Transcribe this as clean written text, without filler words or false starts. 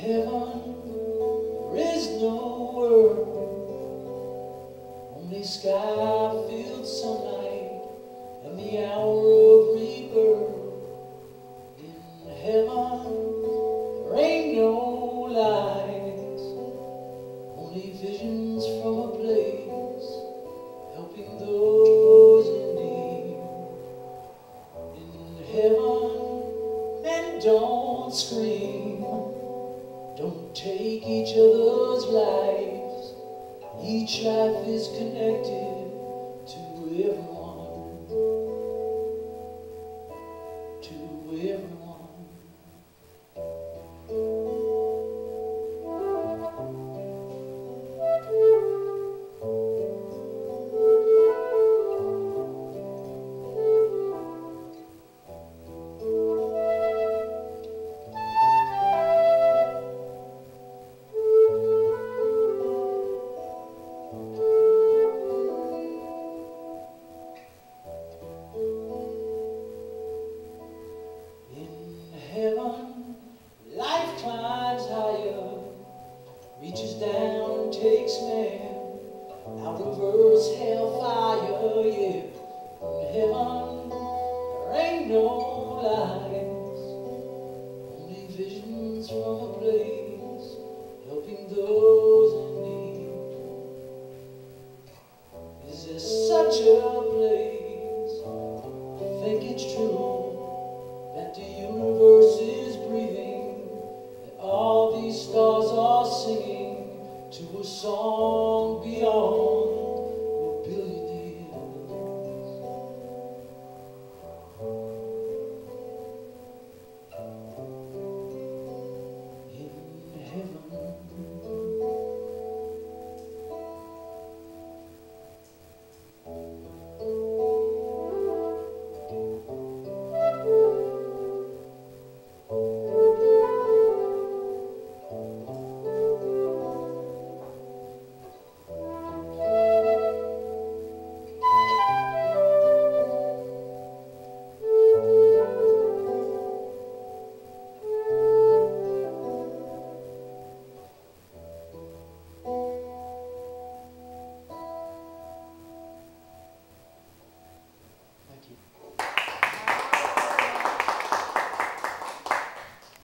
heaven there is no world, only sky-filled sunlight and the hour of rebirth. In heaven there ain't no lies, only visions from a place helping those in need. In heaven, men don't scream, don't take each other's lives. Each life is connected to everyone, to everyone. Heaven, life climbs higher, reaches down, takes man out of earth's hellfire, yeah. In heaven, there ain't no lies, only visions from a place helping those in need. Is there such a place? I think it's true.